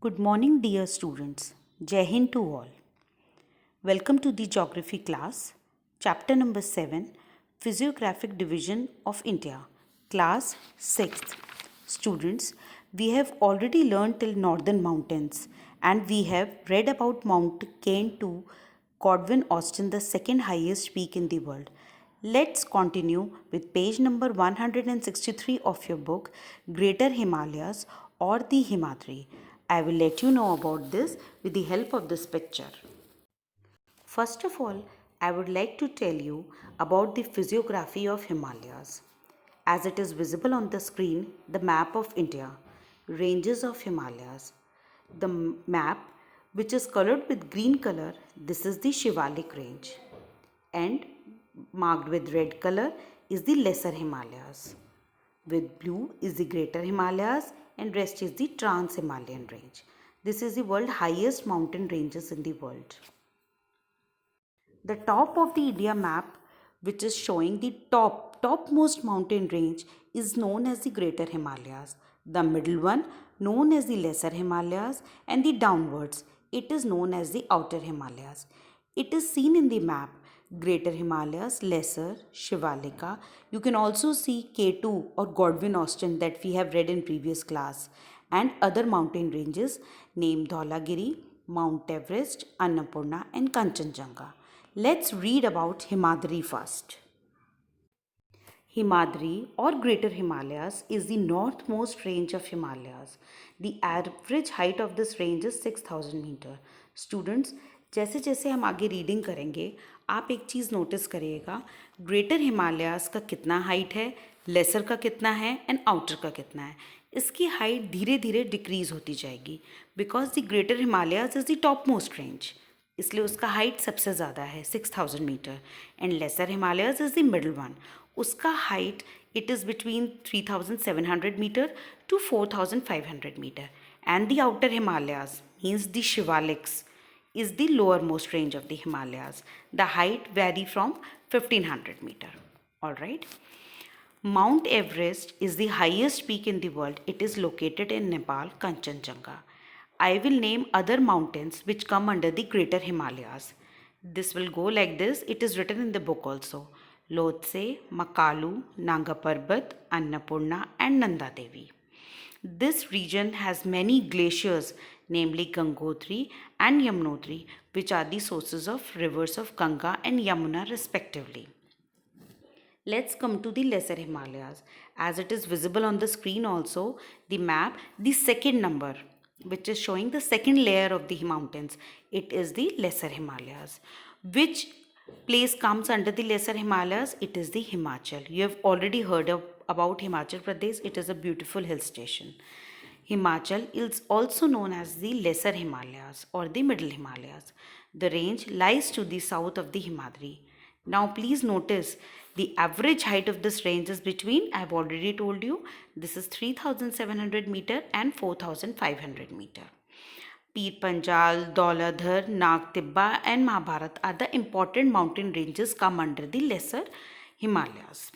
Good morning, dear students. Jai Hind to all. Welcome to the Geography class, chapter number 7, Physiographic Division of India, class 6th. Students, we have already learned till Northern Mountains and we have read about Mount Cain to Godwin Austen, the second highest peak in the world. Let's continue with page number 163 of your book, Greater Himalayas or the Himadri. I will let you know about this with the help of this picture. First of all, I would like to tell you about the physiography of Himalayas. As it is visible on the screen, the map of India, ranges of Himalayas. The map, which is colored with green color, this is the Shivalik range. And marked with red color is the Lesser Himalayas. With blue is the Greater Himalayas and rest is the Trans-Himalayan range. This is the world's highest mountain ranges in the world. The top of the India map, which is showing the topmost mountain range, is known as the Greater Himalayas. The middle one known as the Lesser Himalayas, and the downwards it is known as the Outer Himalayas. It is seen in the map Greater Himalayas, Lesser, Shivalika. You can also see K2 or Godwin Austen that we have read in previous class, and other mountain ranges named Dhaulagiri, Mount Everest, Annapurna and Kanchenjunga. Let's read about Himadri first. Himadri or Greater Himalayas is the northmost range of Himalayas. The average height of this range is 6000 metre. Students, जैसे जैसे हम आगे reading करेंगे आप एक चीज़ notice करिएगा, greater Himalayas का कितना हाइट है, लेसर का कितना है एंड आउटर का कितना है. इसकी हाइट धीरे धीरे डिक्रीज़ होती जाएगी because the greater Himalayas is the top most range, इसलिए उसका हाइट सबसे ज़्यादा है 6000 metre. And lesser Himalayas is the middle one, उसका height it is between 3700 metre to 4500 metre. And the outer Himalayas means the Shivaliks is the lowermost range of the Himalayas. The height vary from 1500 meter. Alright. Mount Everest is the highest peak in the world. It is located in Nepal, Kanchenjunga. I will name other mountains which come under the Greater Himalayas. This will go like this. It is written in the book also. Lhotse, Makalu, Nanga Parbat, Annapurna and Nanda Devi. This region has many glaciers, namely Gangotri and Yamunotri, which are the sources of rivers of Ganga and Yamuna respectively. Let's come to the Lesser Himalayas. As it is visible on the screen also, the map, the second number, which is showing the second layer of the mountains, it is the Lesser Himalayas. Which place comes under the Lesser Himalayas? It is the Himachal. You have already heard about Himachal Pradesh. It is a beautiful hill station. Himachal is also known as the Lesser Himalayas or the Middle Himalayas. The range lies to the south of the Himadri. Now please notice the average height of this range is between, I have already told you, this is 3700 meter and 4500 meter. Pir Panjal, Dauladhar, Nag Tibba and Mahabharat are the important mountain ranges come under the Lesser Himalayas.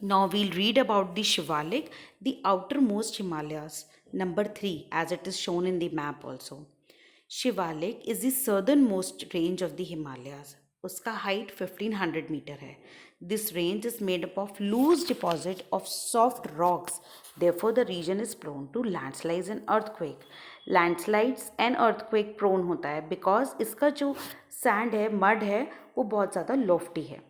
Now we'll read about the Shivalik, the outermost Himalayas, number 3 as it is shown in the map also. Shivalik is the southernmost range of the Himalayas. उसका height 1500 meter है. This range is made up of loose deposit of soft rocks. Therefore, the region is prone to landslides and earthquake. Landslides and earthquake prone होता है because इसका जो sand है, mud है, वो बहुत ज़्यादा lofty है,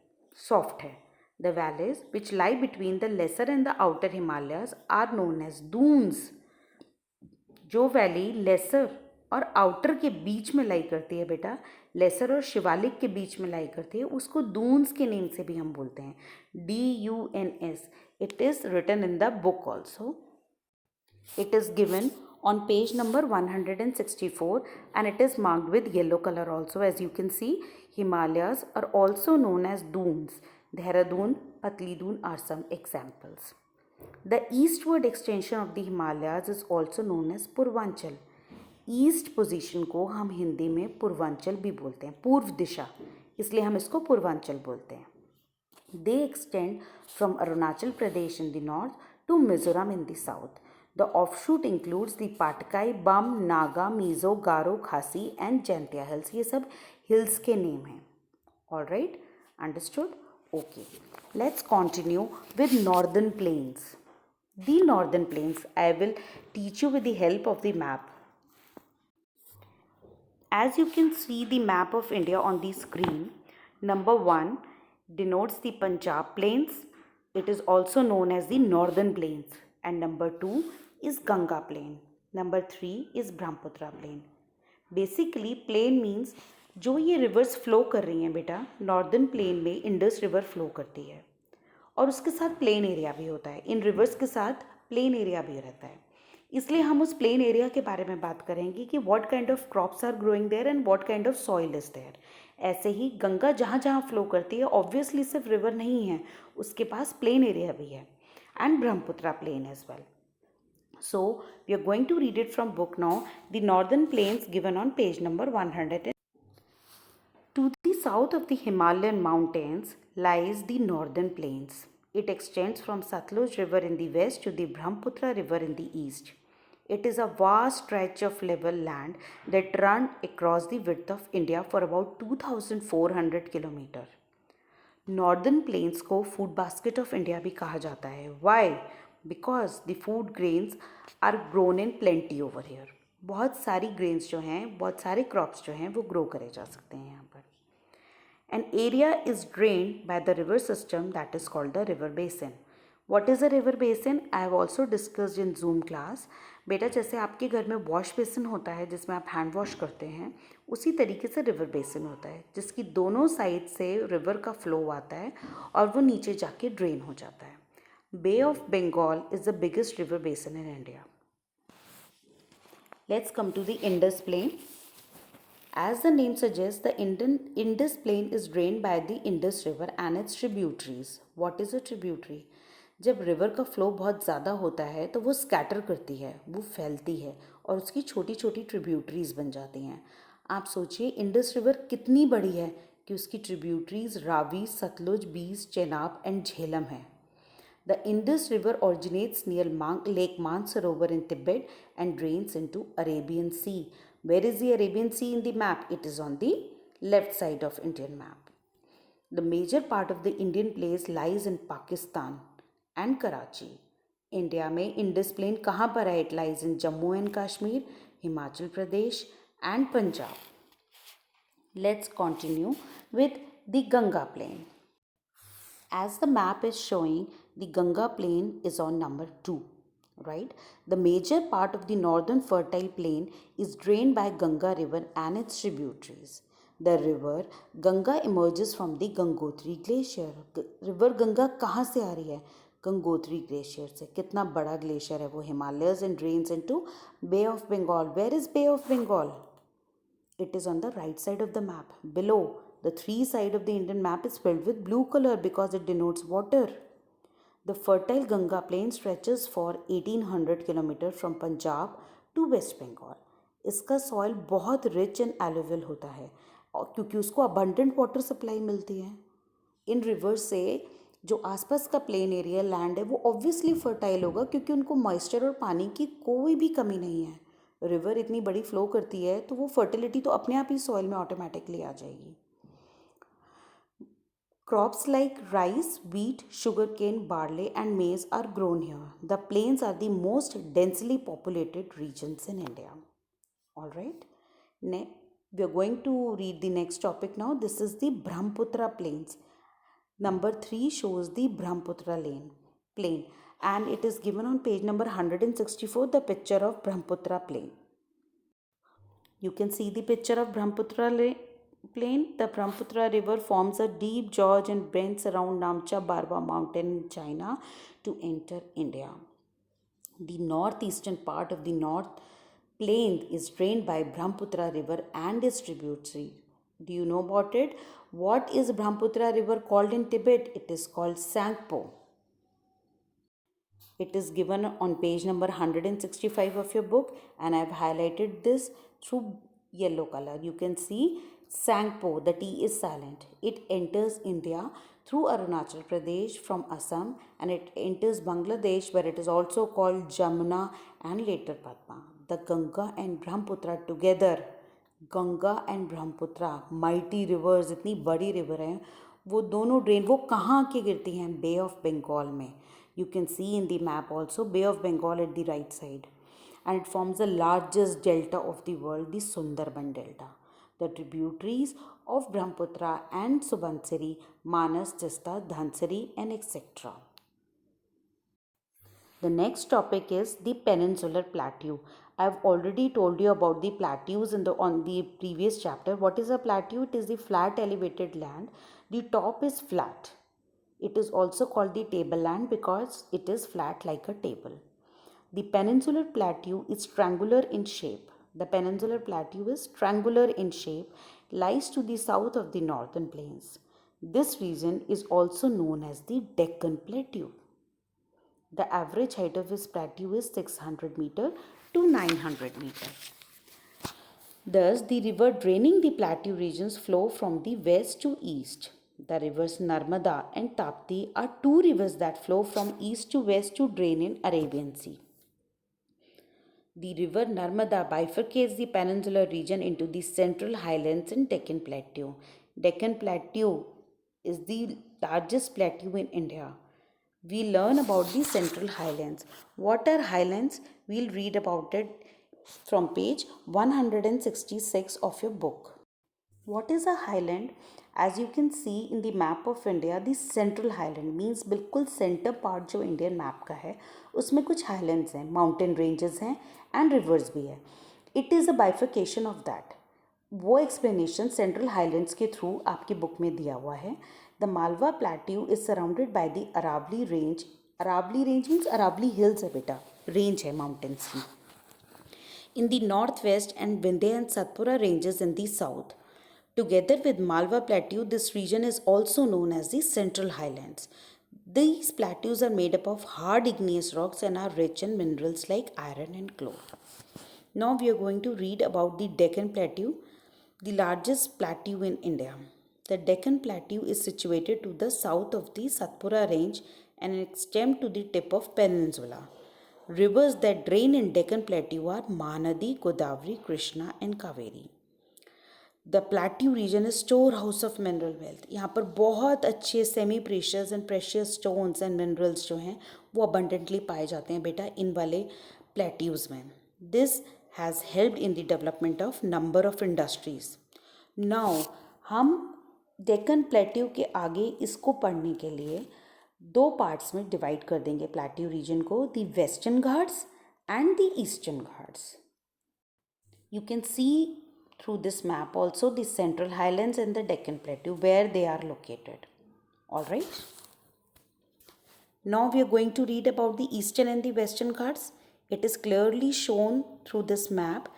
soft है. The valleys which lie between the lesser and the outer Himalayas are known as dunes. जो वैली लेसर और आउटर के बीच में लाई करती है बेटा, लेसर और शिवालिक के बीच में लाई करती है, उसको दून्स के नेम से भी हम बोलते हैं, DUNS. It is written in the book also. It is given on page number 164 and it is marked with yellow color also. As you can see, Himalayas are also known as dunes. Dehradun, Patli Dun are some examples. The eastward extension of the Himalayas is also known as Purvanchal. East position को हम हिंदी में पूर्वांचल भी बोलते हैं, पूर्व दिशा, इसलिए हम इसको पूर्वांचल बोलते हैं. They extend from Arunachal Pradesh in the north to Mizoram in the south. The offshoot includes the Patkai, Bum, Naga, Mizo, Garo, Khasi and Jaintia hills. ये सब hills के name हैं. All right, understood? Okay, let's continue with northern plains. The northern plains, I will teach you with the help of the map. As you can see the map of India on the screen, number 1 denotes the Punjab plains. It is also known as the northern plains. And number 2 is Ganga plain. Number 3 is Brahmaputra plain. Basically plain means जो ये reverse flow कर रही हैं बेटा, northern plain में Indus river flow करती है और उसके साथ प्लेन एरिया भी होता है. इन रिवर्स के साथ प्लेन एरिया भी रहता है. इसलिए हम उस प्लेन एरिया के बारे में बात करेंगे कि what kind of crops are growing there and what kind of soil is there. ऐसे ही गंगा जहाँ जहाँ फ्लो करती है ऑब्वियसली सिर्फ रिवर नहीं है, उसके पास प्लेन एरिया भी है. And Brahmaputra plain as well. So we are going to read it from book now. The northern plains given on page number 100. To the south of the Himalayan mountains lies the northern plains. It extends from Satluj river in the west to the Brahmaputra river in the east. It is a vast stretch of level land that runs across the width of India for about 2400 kilometers. Northern plains को food basket of India भी कहा जाता है. Why? Because the food grains are grown in plenty over here. बहुत सारी grains जो हैं, बहुत सारे क्रॉप्स जो हैं वो ग्रो करे जा सकते हैं यहाँ पर. An area is drained by the river system that is called the river basin. What is a river basin? I have also discussed in zoom class. बेटा जैसे आपके घर में वॉश बेसिन होता है जिसमें आप हैंड वॉश करते हैं, उसी तरीके से रिवर बेसिन होता है जिसकी दोनों साइड से रिवर का फ्लो आता है और वो नीचे जाके ड्रेन हो जाता है. Bay of Bengal is the biggest river basin in India. Let's come to the Indus plain. As the name suggests, the Indus plain is drained by the Indus river and its tributaries. What is a tributary? जब river का flow बहुत ज़्यादा होता है तो वो scatter करती है, वो फैलती है और उसकी छोटी छोटी ट्रिब्यूटरीज बन जाती हैं. आप सोचिए इंडस रिवर कितनी बड़ी है कि उसकी ट्रिब्यूटरीज रावी, सतलुज, बीस, चेनाब एंड झेलम है. The Indus River originates near Lake Mansarovar in Tibet and drains into Arabian Sea. Where is the Arabian Sea in the map? It is on the left side of Indian map. The major part of the Indian place lies in Pakistan and Karachi. India में Indus Plain कहाँ पर है? It lies in Jammu and Kashmir, Himachal Pradesh and Punjab. Let's continue with the Ganga Plain. As the map is showing, the Ganga plain is on number 2, right? The major part of the northern fertile plain is drained by Ganga river and its tributaries. The river Ganga emerges from the Gangotri glacier. River Ganga कहाँ से आ रही है? Gangotri glacier से. कितना बड़ा glacier है वो? Himalayas and drains into Bay of Bengal. Where is Bay of Bengal? It is on the right side of the map. Below, the 3 side of the Indian map is filled with blue color because it denotes water. The fertile Ganga plain stretches for 1800 kilometers from Punjab to West Bengal. इसका soil बहुत rich and alluvial होता है और क्योंकि उसको abundant water supply मिलती है. इन river से जो आसपास का प्लेन एरिया लैंड है वो ऑब्वियसली फर्टाइल होगा क्योंकि उनको मॉइस्चर और पानी की कोई भी कमी नहीं है. रिवर इतनी बड़ी फ्लो करती है तो वो फर्टिलिटी तो अपने आप ही सॉइल में ऑटोमेटिकली आ जाएगी. Crops like rice, wheat, sugarcane, barley and maize are grown here. The plains are the most densely populated regions in India. Alright, we are going to read the next topic now. This is the Brahmaputra plains. Number 3 shows the Brahmaputra plain and it is given on page number 164, the picture of Brahmaputra plain. You can see the picture of Brahmaputra plain. The Brahmaputra river forms a deep gorge and bends around Namcha Barwa mountain in China to enter India. The northeastern part of the North Plain is drained by Brahmaputra river and its tributary. Do you know about it? What is Brahmaputra river called in Tibet? It is called Tsangpo. It is given on page number 165 of your book and I have highlighted this through yellow color. You can see Tsangpo, the T is silent. It enters India through Arunachal Pradesh from Assam, and it enters Bangladesh, where it is also called Jamuna and later Padma. The Ganga and Brahmaputra together, Ganga and Brahmaputra mighty reverse, इतनी बड़ी river हैं, वो दोनों drain वो कहाँ के गिरती हैं? बे ऑफ बंगाल में. You can see in the map also bay of Bengal at the right side, and it forms the largest delta of the world, the Sundarban Delta. The tributaries of Brahmaputra and Subansiri, Manas, Tista, Dhansari, and etc. The next topic is the peninsular plateau. I have already told you about the plateaus on the previous chapter. What is a plateau? It is the flat elevated land. The top is flat. It is also called the tableland because it is flat like a table. The peninsular plateau is triangular in shape. The peninsular plateau is triangular in shape, lies to the south of the northern plains. This region is also known as the Deccan Plateau. The average height of this plateau is 600 meter to 900 meter. Thus, the river draining the plateau regions flow from the west to east. The rivers Narmada and Tapti are two rivers that flow from east to west to drain in Arabian Sea. The river Narmada bifurcates the peninsular region into the central highlands and Deccan Plateau. Deccan Plateau is the largest plateau in India. We learn about the central highlands. What are highlands? We'll read about it from page 166 of your book. What is a highland? As you can see in the map of India, the central highland means बिल्कुल center part जो Indian map का है उसमें कुछ highlands हैं, mountain ranges हैं and rivers भी है. It is a bifurcation of that. वो explanation central highlands के through आपकी book में दिया हुआ है. The Malwa Plateau is surrounded by the Aravali Range. Aravali Range means Aravali Hills है बेटा, range है mountains की. In the northwest and Vindhya and Satpura ranges in the south. Together with Malwa Plateau, this region is also known as the Central Highlands. These plateaus are made up of hard igneous rocks and are rich in minerals like iron and coal. Now we are going to read about the Deccan Plateau, the largest plateau in India. The Deccan Plateau is situated to the south of the Satpura range and extends to the tip of peninsula. Rivers that drain in Deccan Plateau are Mahanadi, Godavari, Krishna and Kaveri. The plateau region is store house of mineral wealth. यहाँ पर बहुत अच्छे semi precious and precious stones and minerals जो हैं वो abundantly पाए जाते हैं बेटा इन वाले प्लेट्यूज़ में. This has helped in the development of number of industries. Now हम डेक्कन प्लेट्यू के आगे इसको पढ़ने के लिए दो पार्ट्स में डिवाइड कर देंगे प्लेट्यू रीजन को, the western Ghats and the eastern Ghats. You can C through this map also the central highlands and the Deccan Plateau where they are located. All right. Now we are going to read about the eastern and the western Ghats. It is clearly shown through this map.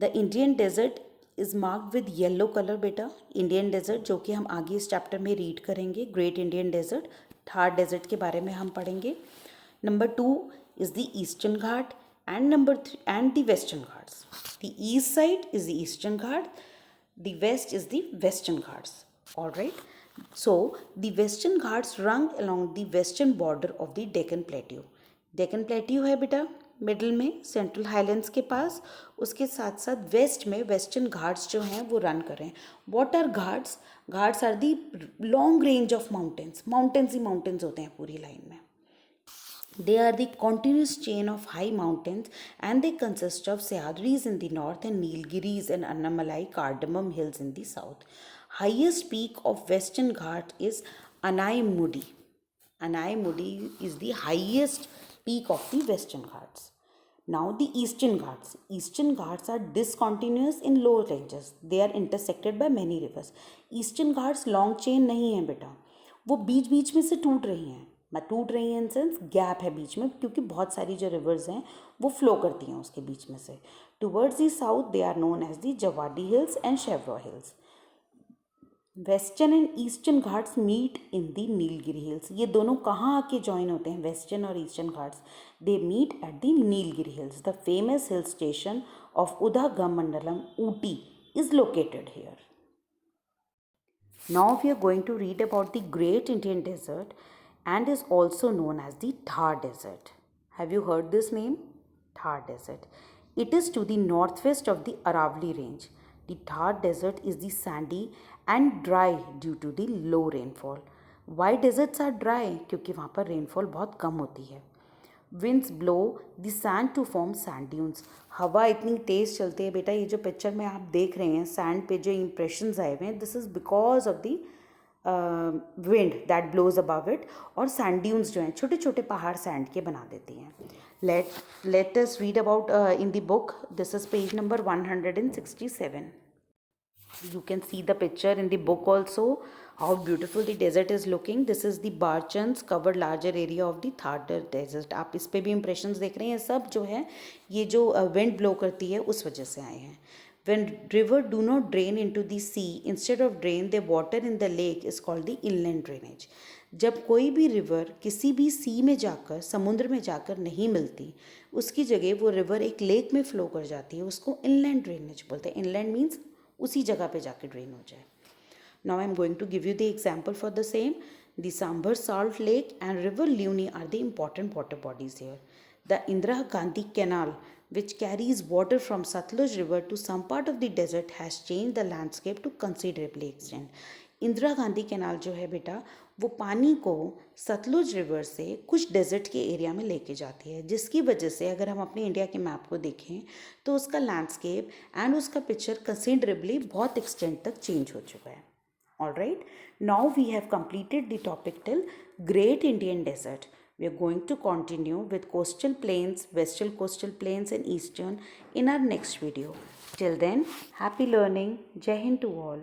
The Indian desert is marked with yellow color beta. Indian desert जो कि हम आगे इस chapter में read करेंगे. Great Indian Desert, Thar Desert के बारे में हम पढ़ेंगे. Number 2 is the Eastern Ghat and number 3 and the Western Ghats. The east side is the Eastern Ghat, the west is the Western Ghats. All right. So the Western Ghats run along the western border of the Deccan Plateau. Deccan Plateau है बेटा middle में central highlands के पास, उसके साथ साथ waste में western Ghats जो हैं वो रन कर रहे हैं. What are Ghats? Ghats are the long range of mountains. Mountains ही माउंटेन्स होते हैं पूरी लाइन में. They are the continuous chain of high mountains and they consist of Sahyadris in the north and Nilgiris and Annamalai Cardamom hills in the south. Highest peak of Western Ghat is Anaimudi. Anaimudi is the highest peak of the Western Ghats. Now the Eastern Ghats. Eastern Ghats are discontinuous in low ranges. They are intersected by many rivers. Eastern Ghats long chain नहीं है बेटा, वो बीच बीच में से टूट रही हैं. मैं टूट रही है इन सेंस गैप है बीच में क्योंकि बहुत सारी जो रिवर्स हैं वो फ्लो करती हैं उसके बीच में से. Towards the south they are known as the Javadi hills and Shevaroy hills. Western and Eastern Ghats meet in the Nilgiri hills. ये दोनों कहाँ आके ज्वाइन होते हैं वेस्टर्न और Eastern Ghats? They meet at the Nilgiri hills. The famous hill station of Udhagamandalam Ooty is located here. Now we are going to read about the Great Indian Desert and is also known as the Thar Desert. Have you heard this name? Thar Desert. It is to the northwest of the Aravalli Range. The Thar Desert is the sandy and dry due to the low rainfall. Why deserts are dry? क्योंकि वहाँ पर rainfall बहुत कम होती है. Winds blow the sand to form sand dunes. हवा इतनी तेज़ चलती है बेटा, ये जो पिक्चर में आप देख रहे हैं सैंड पे जो इम्प्रेशंस आए हुए हैं, this is because of the wind that blows above it. और सैंड ड्यून्स जो हैं छोटे छोटे पहाड़ सैंड के बना देती हैं. Let us read about in the book. This is page number 167. You can see the picture in the book also how beautiful the desert is looking. This is the Barchans covered larger area of the Thar desert. आप इस पे भी impressions देख रहे हैं. सब जो है ये जो wind blow करती है उस वजह से आए हैं. When river do not drain into the sea, instead of drain the water in the lake is called the inland drainage. जब कोई भी रिवर किसी भी सी में जाकर समुद्र में जाकर नहीं मिलती, उसकी जगह वो रिवर एक लेक में फ्लो कर जाती है, उसको इनलैंड ड्रेनेज बोलते हैं. इनलैंड मीन्स उसी जगह पे जाके ड्रेन हो जाए. Now I am going to give you the example for the same. The Sambhar salt lake and river Luni are the important water bodies here. The Indira Gandhi canal which carries water from Satluj river to some part of the desert has changed the landscape to considerably extent. Indira Gandhi canal जो है बेटा वो पानी को Sutlej river से कुछ desert के area में लेके जाती है, जिसकी वजह से अगर हम अपने इंडिया के मैप को देखें तो उसका लैंडस्केप एंड उसका पिक्चर कंसिडरेबली बहुत एक्सटेंट तक चेंज हो चुका है. Alright, now we have completed the topic till great Indian desert. We are going to continue with coastal plains, western coastal plains and eastern in our next video. Till then, happy learning. Jai Hind to all.